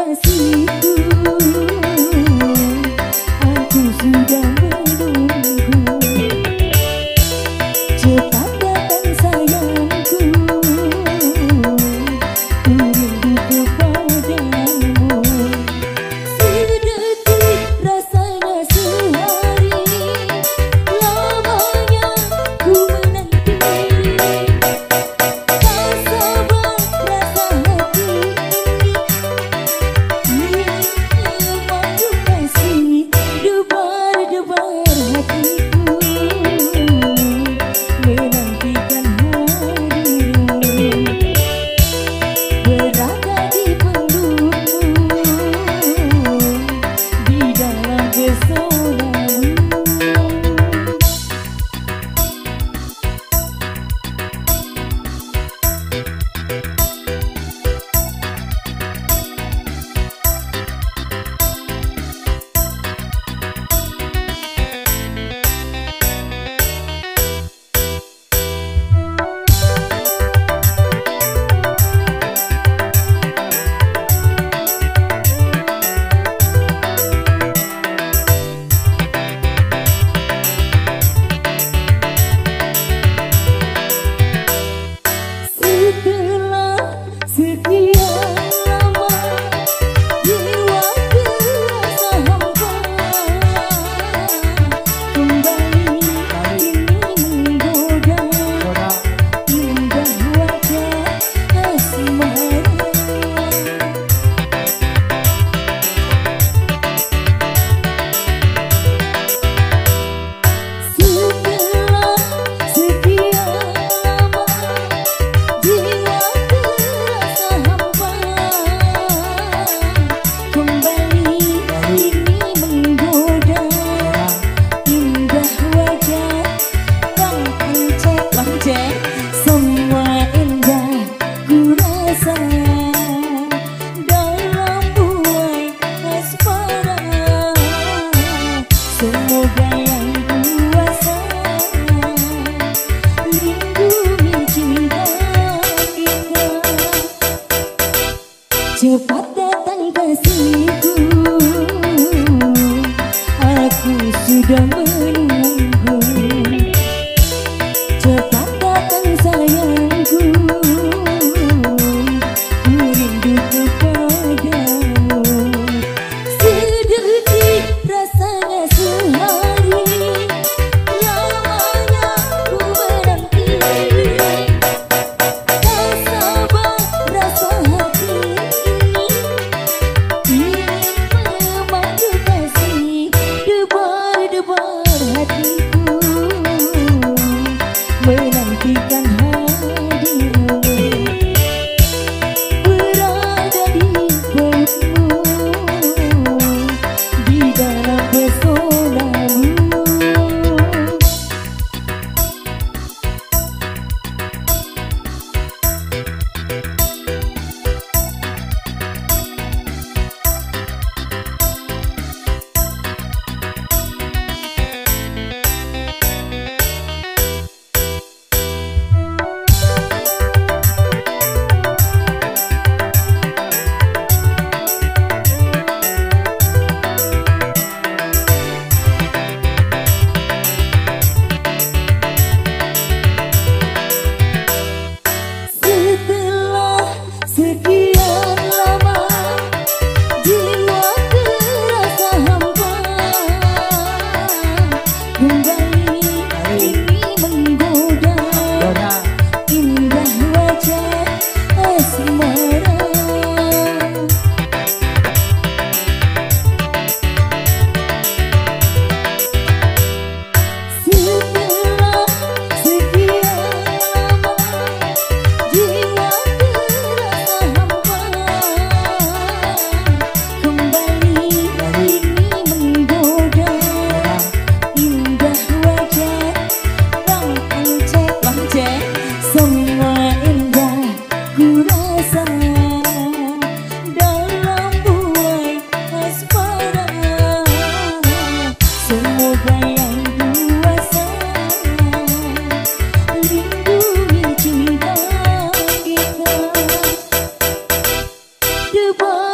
kasihku, aku sudah menunggu. Cepat datang sayangku, ku rindu kepadamu. Sedetik rasanya sehari, lamanya ku menanti. Tak sabar rasa hati ini, memandu kasih debar-debar hatiku, menantikan hadirmu. Berada di pelukmu, di dalam pesonamu. Setelah sekian lama jiwa terasa hampa, kembali ini menggoda indah wajah asmara. Setelah sekian lama jiwa terasa hampa, kembali ini menggoda indah wajah Bang Encek. Semua indah ku rasa dalam buai asmara. Semoga yang kuasa lindungi cinta kita. Cepat datang kasihku, aku sudah menunggu. Cepat datang sayangku, ku rindu kepadamu. Sedetik rasanya sehari, lamanya ku menanti. Tak sabar rasa hati ini, ingin memandu kasih debar-debar hati.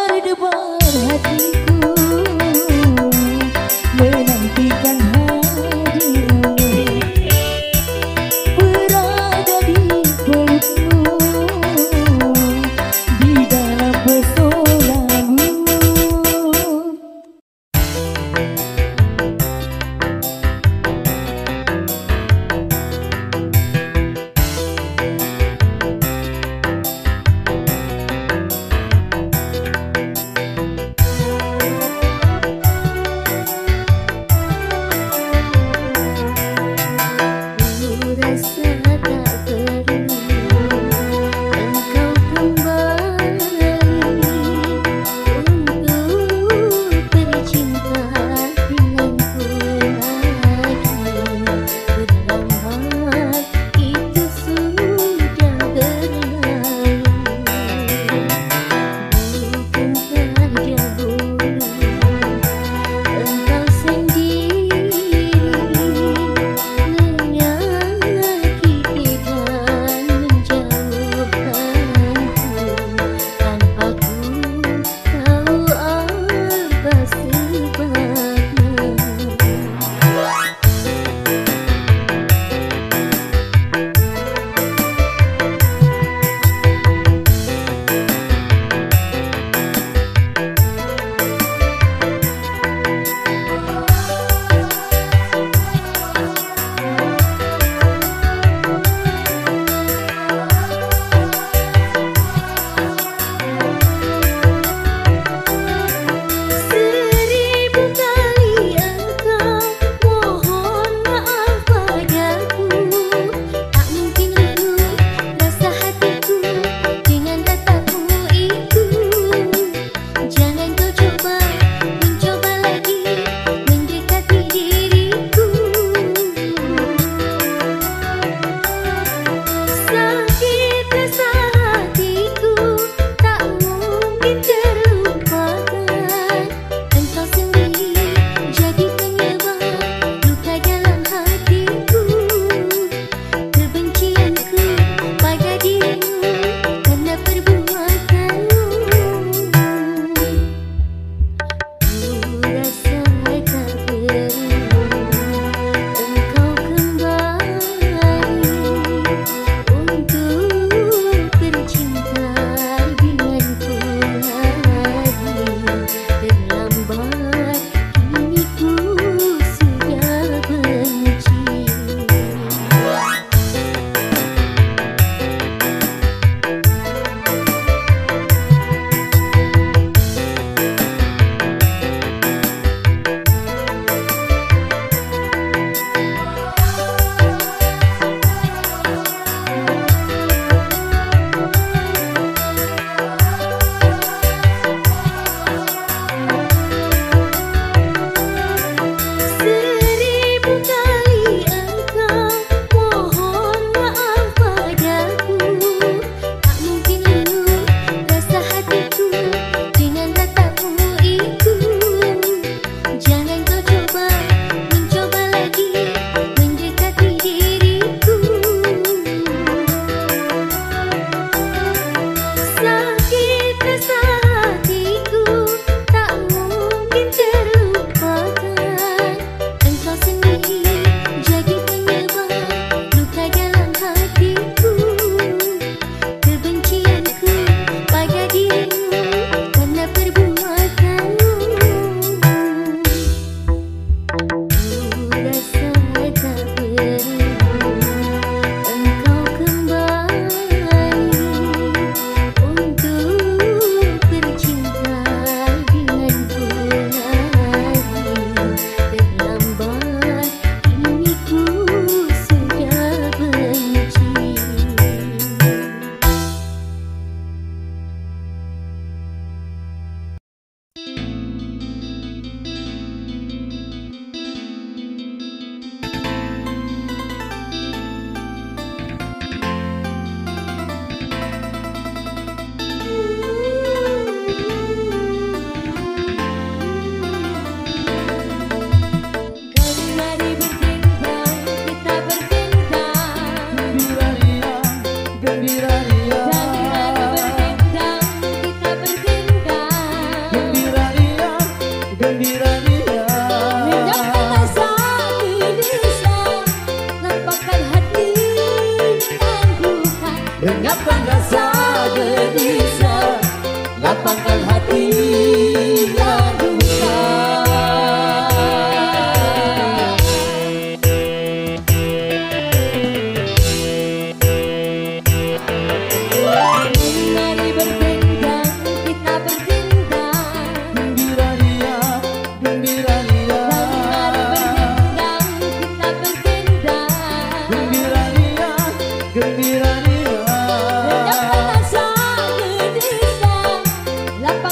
berdebar hatiku menantikan hadirmu, berada di pelukmu di dalam pesonamu. Untuk bercinta denganku.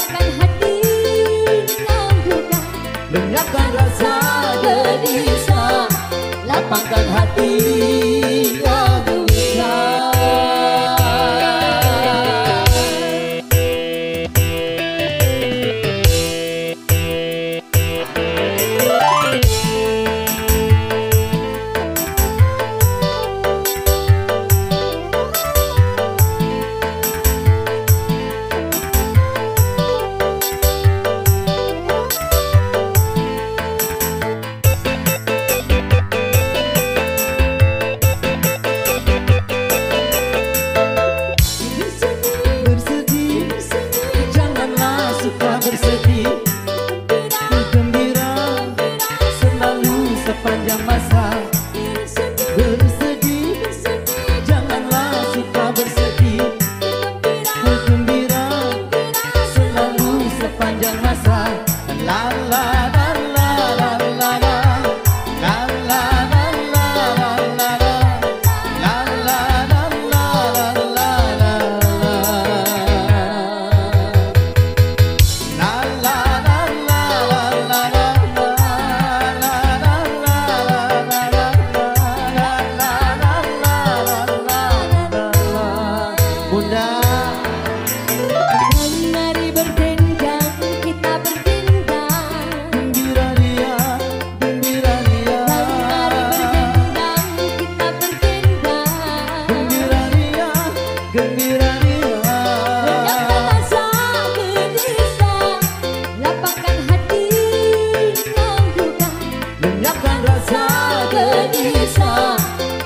lapangkan hati yang duka, lenyapkan rasa gelisah, lapangkan hati yang gelisah.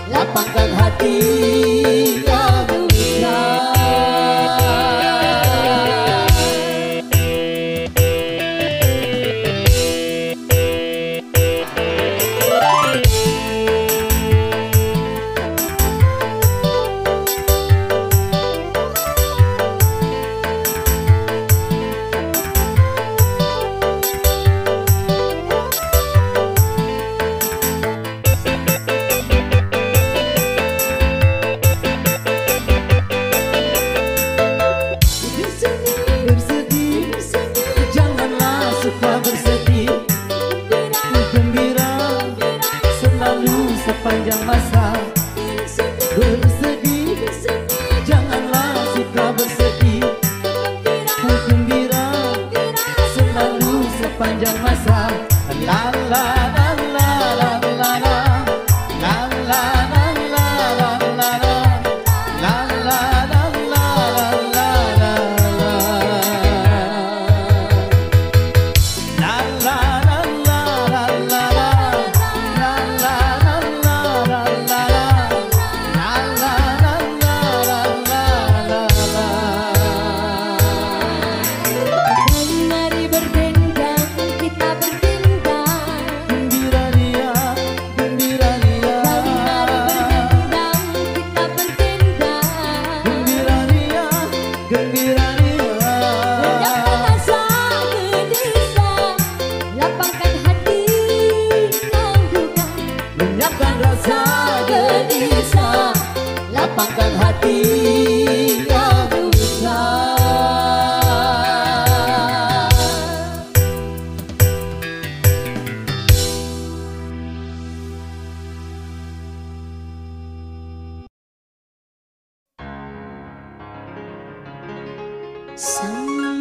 Lapangkan hati yang gelisah. Sepanjang masa bersedih, janganlah suka bersedih. Gembira selalu sepanjang masa. La la la la la la la la la la la la la la la la la la lapangkan hati yang gelisah.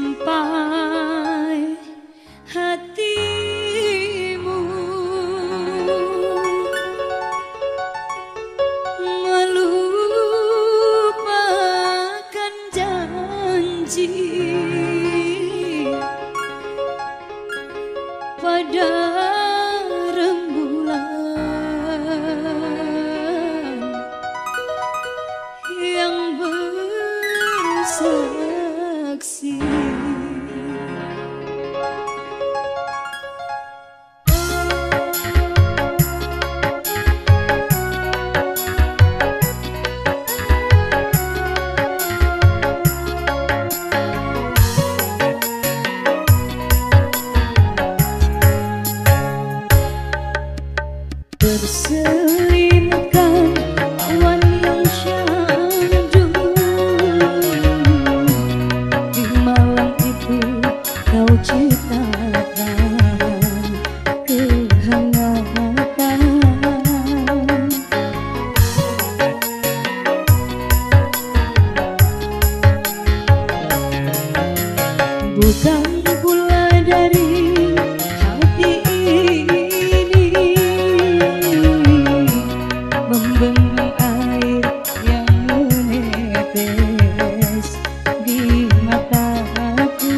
sampai hatimu melupakan janji pada rembulan yang bersaksi. pula dari hati ini membendung air yang menetes di mataku.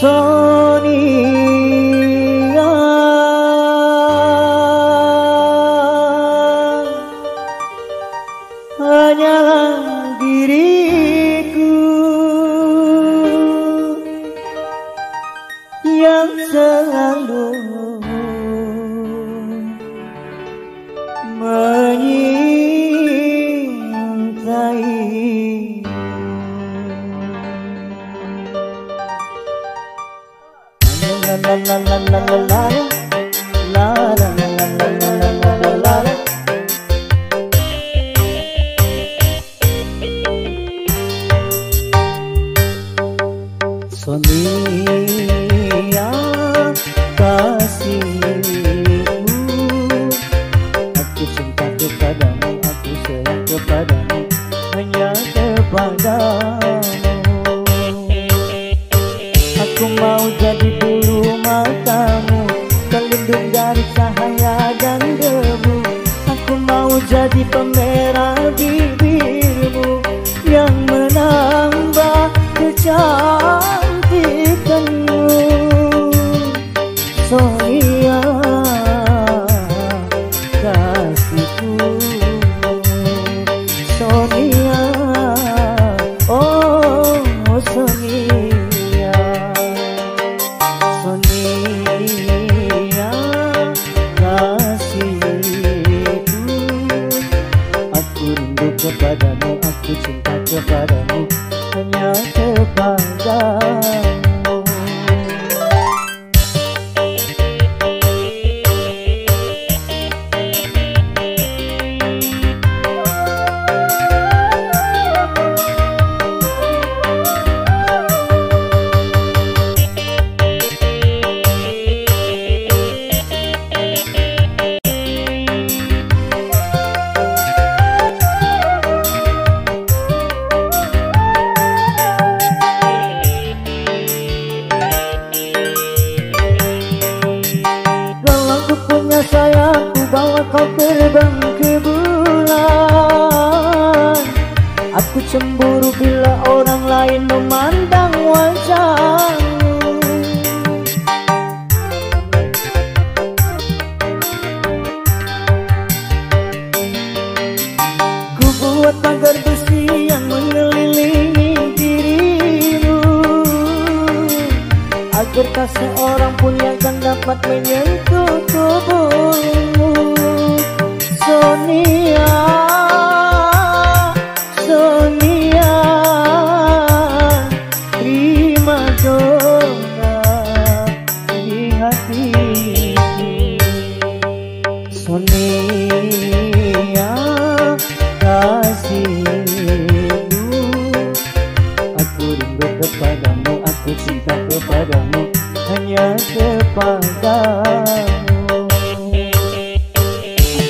Sonia, hanyalah diriku yang selalu menyintai. La la la la la la la la la la la la la la. Sonia kasihku, aku cinta kepadamu, aku sayang kepadamu, hanya kepadamu. Aku mau jadi bulu matamu, terlindung dari cahaya dan debu. Aku mau jadi pemerah bibirmu yang menambah kecantikanmu. Sonia kasihku, Sonia, oh Sonia. Sonia kasihku, aku rindu kepadamu, aku cinta kepadamu, hanya kepadamu. Sayangku, bawa kau terbang ke bulan. Aku cemburu bila orang lain memandang wajahmu. Ku buat pagar besi yang mengelilingi dirimu, agar tak seorang pun yang akan dapat menyentuh tubuhmu. Sonia, Sonia, prima donna di hatiku. Sonia kasihku, aku rindu kepadamu, aku cinta kepadamu, hanya kepadamu.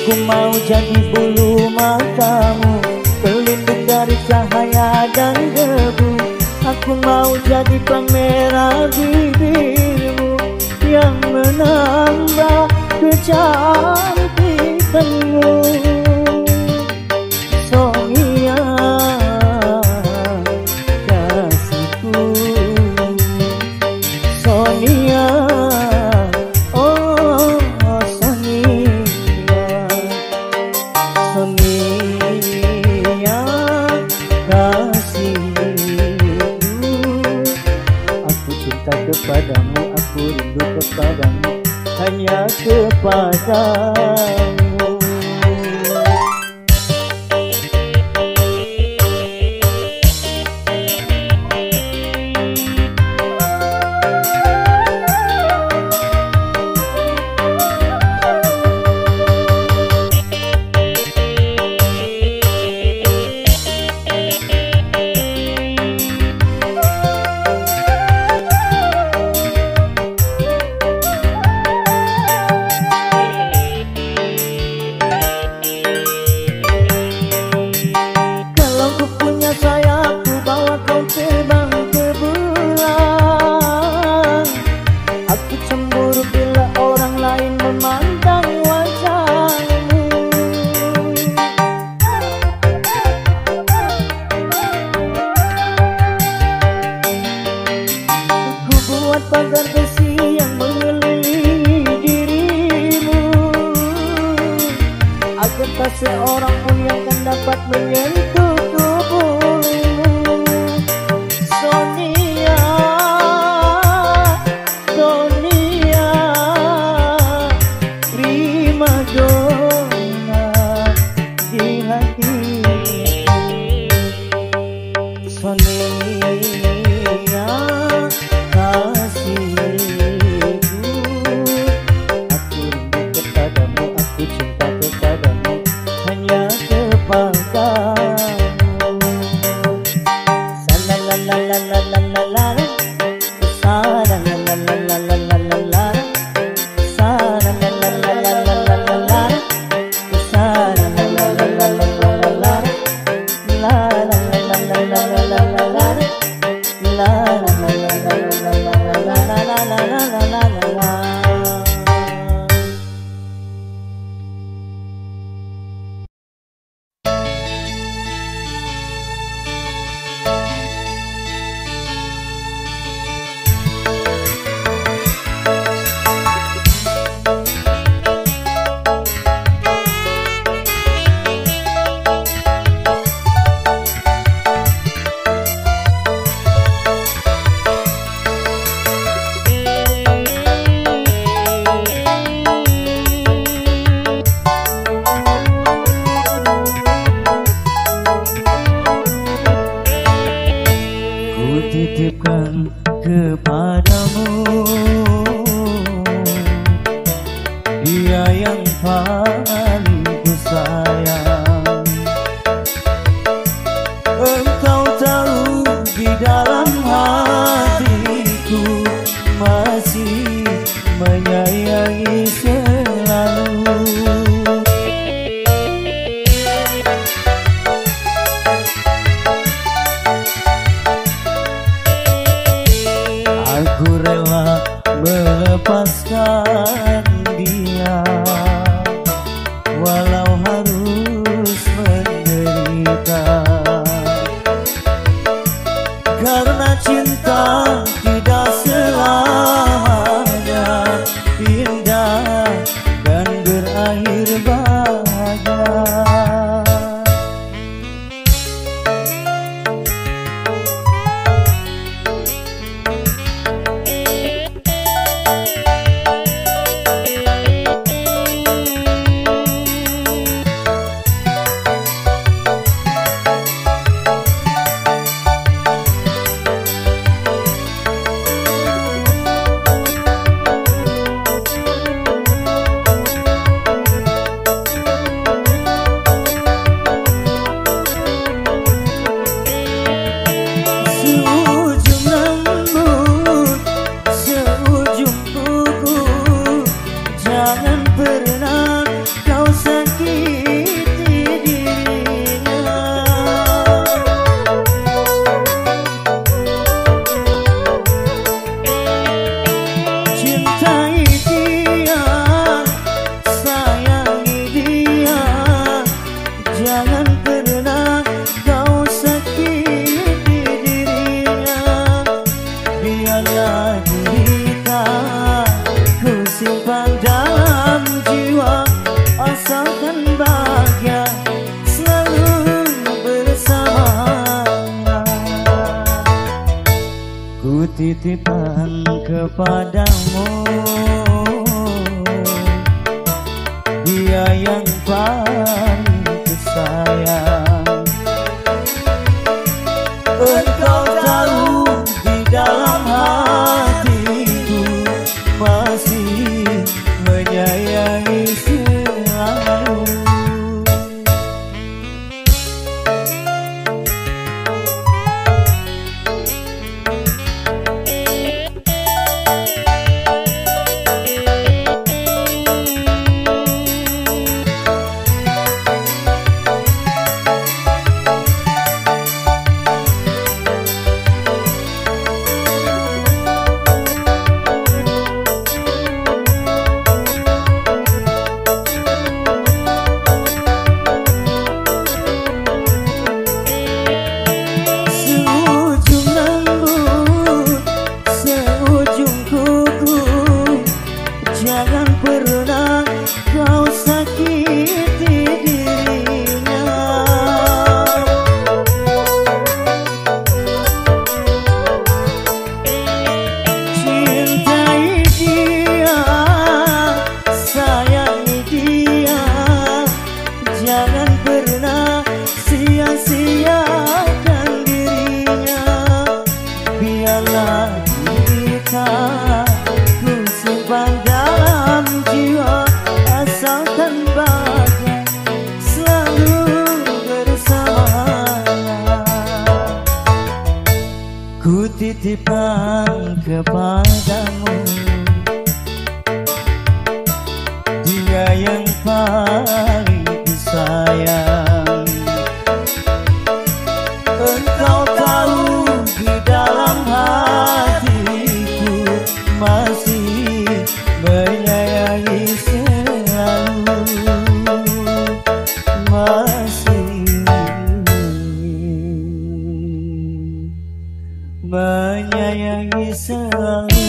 Aku mau jadi bulu matamu, terlindung dari cahaya dan debu. Aku mau jadi pemerah bibirmu yang menambah kecantikanmu. Sonia kasihku, Sonia, oh Sonia. Sonia kasihku, aku cinta kepadamu, aku rindu kepadamu, hanya kepadamu. pagar besi yang mengelilingi dirimu, agar tak seorang pun yang akan dapat menyentuh tubuhmu. Sonia, Sonia, prima donna di hati. Sonia, kasihku, aku rindu kepadamu, aku cinta kepadamu, hanya kepadamu. Sa-la-la-la-la-la-la-la-la, sa-la-la-la-la-la-la-la-la, sa-la-la-la-la-la-la-la, sa-la-la-la-la-la-la-la, titipkan kepadamu dia yang paling ku sayang. Engkau tahu di dalam hatiku masih menyayangi selalu. Aku rela melepaskan dia, walau harus menderita, karena cinta tidak selamanya indah dan berakhir bahagia. Jangan pernah kau sakiti dirinya. Cintai dia, sayangi dia, jangan pernah kau sakiti dirinya. Biarlah derita ku simpan dalam jiwa, asalkan bahagia selalu bersamanya. Ku titipkan kepadamu dia yang paling ku sayang. Engkau tahu di dalam hatiku masih menyayangi selalu. Biarlah kita ku simpan dalam jiwa, asalkan bahagia selalu bersama. Ku titipkan kepadamu dia yang paling disayang. Engkau tahu di dalam hatiku masih menyayangi selalu, masih menyayangi selalu.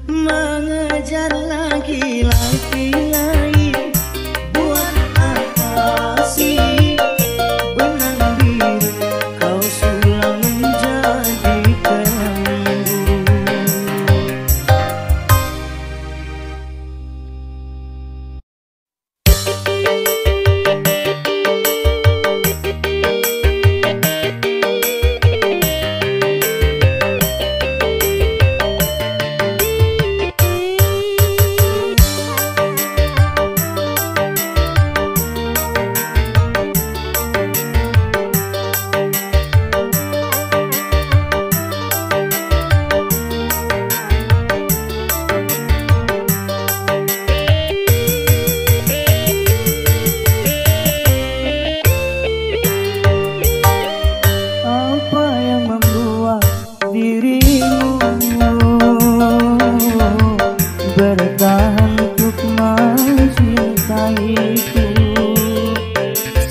mengejar laki-laki lain. Buat apa sih benang biru kau sulam menjadi kelambu? Apa yang membuat dirimu bertahan untuk mencintaiku,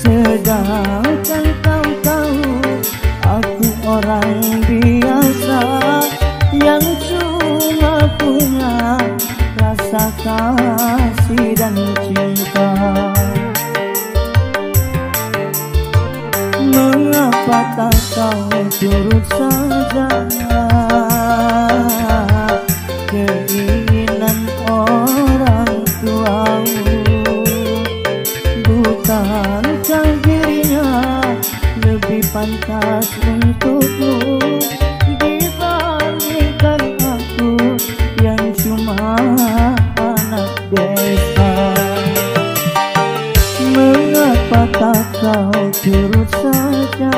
sedangkan kau tahu aku orang biasa yang cuma punya rasa kasih dan cinta. Mengapa tak kau turut saja keinginan orang tuamu? Bukankah dirinya lebih pantas untukmu dibandingkan aku yang cuma anak desa? Mengapa tak kau turut saja?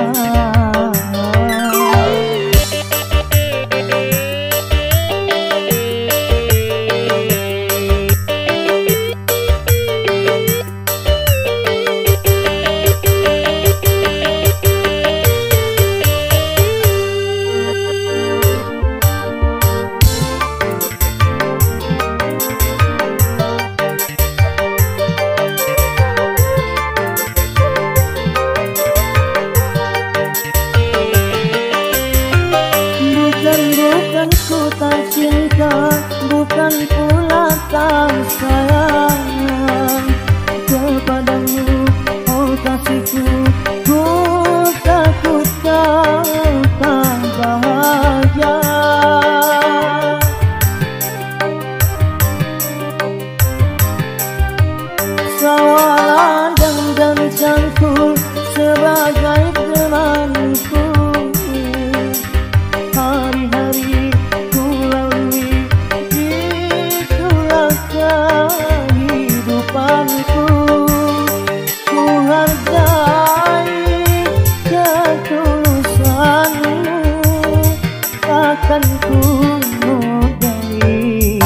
Bukan ku tak cinta, bukan pula tak sayang kepadamu, oh kasihku. Ku takut kau tak bahagia. Sawalah dan cangkul sebagai temanku. Hari-hari ku lalui, itulah kehidupanku. Ku hargai ketulusanmu, takkan ku modali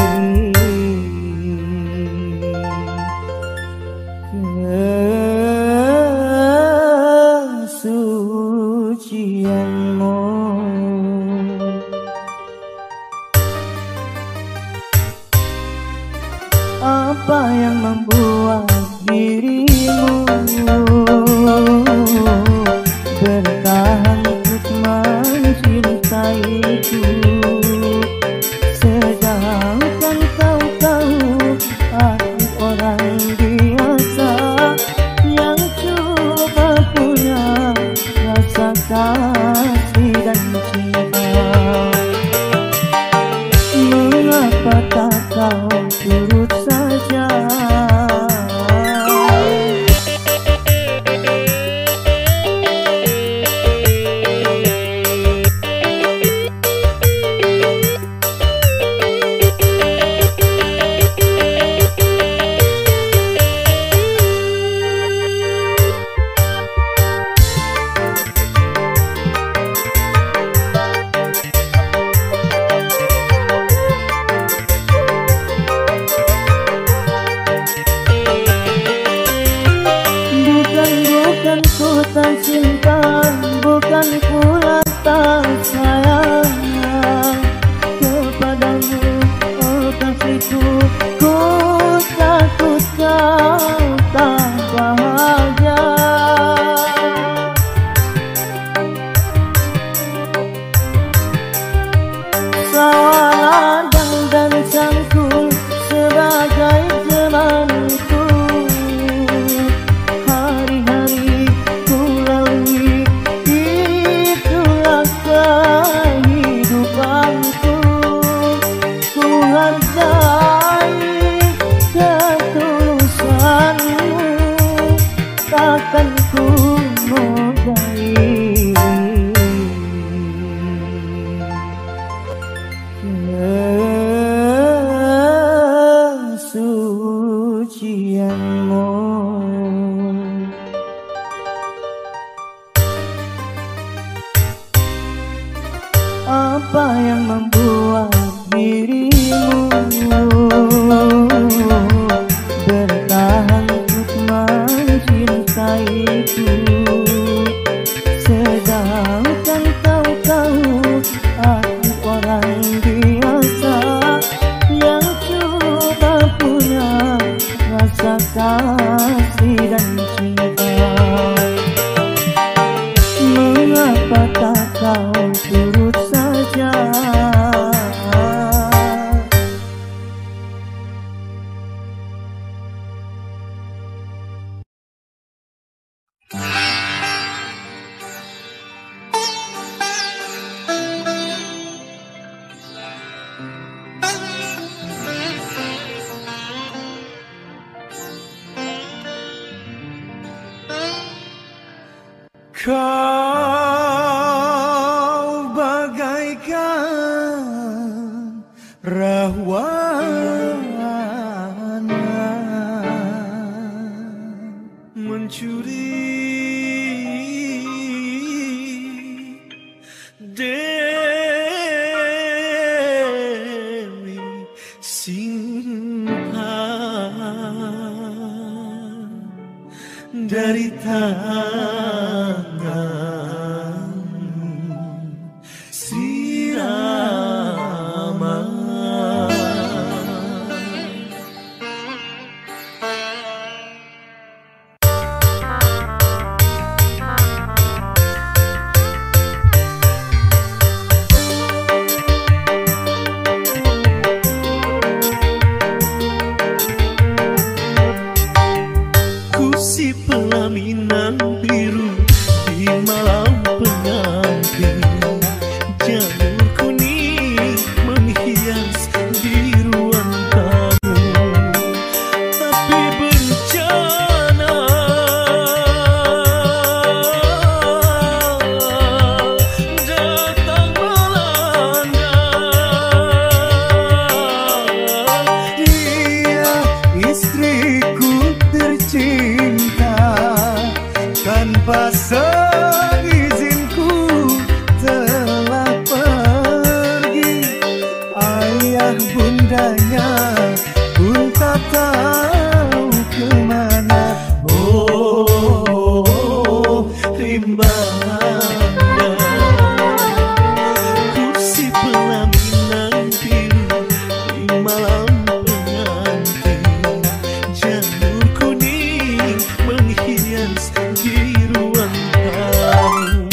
kesucianmu. Apa yang membuat dirimu bertahan untuk mencintaiku, sedangkan kau tahu aku orang biasa yang cuma punya rasa kasih dan cinta. Mengapa tak kau turut saja? mencuri Dewi simpan dari tangan si Rama. Si pelaminan biru di malam pengantin, jalur kuning menghias di ruang tamu. Tapi bencana datang melanda. Dia istriku tercinta, tanpa seizinku telah pergi. Ayah bundanya pun tak tahu kemana. Oh, rimbahannya kursi pelaminan biru di malam pengantin, jalur kuning menghias di ruang tamu.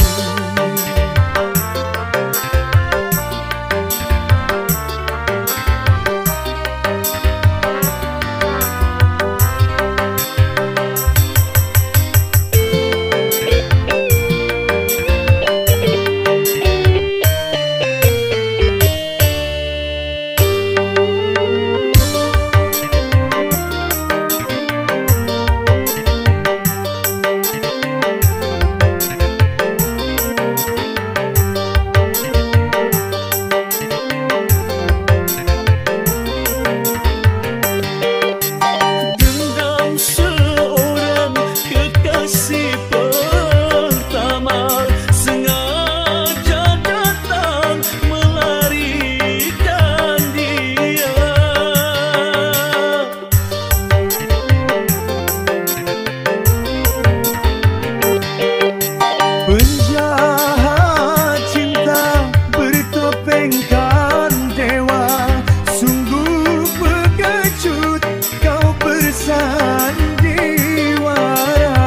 Penjahat cinta bertopengkan dewa, sungguh pengecut kau bersandiwara.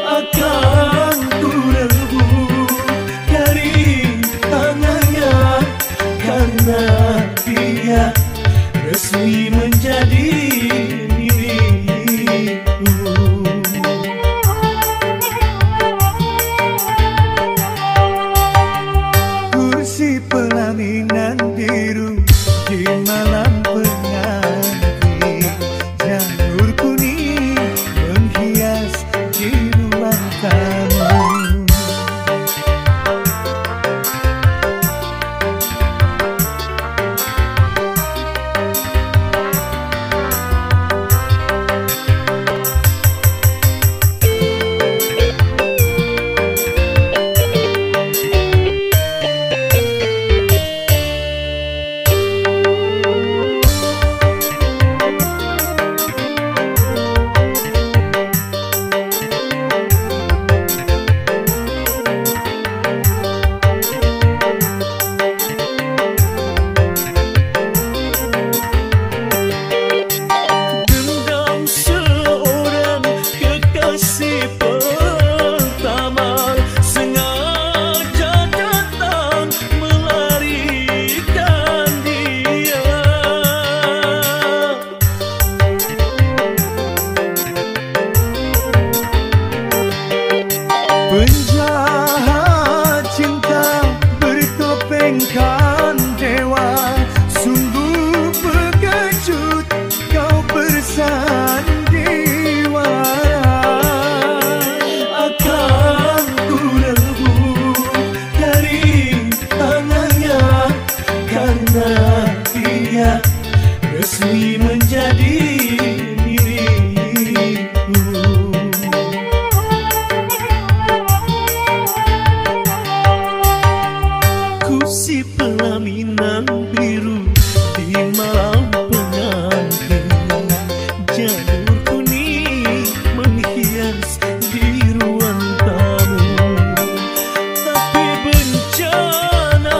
Akan ku rebut dari tangannya, karena dia resmi menjadi milikku. Kursi pelaminan biru di malam pengantin, jalur kuning menghias di ruang tamu. resmi menjadi diriku. Ku si pelaminan biru di malam pengantin, janur kuning menghias di ruang tamu. Tapi bencana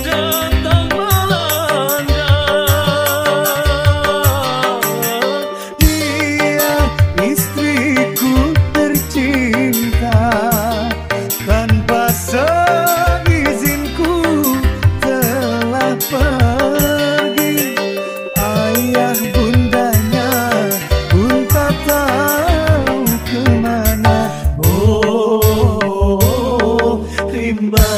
datang melanda. Dia istriku tercinta, tanpa seizinku telah pergi. Ayah bundanya pun tak tahu kemana. Oh, rimba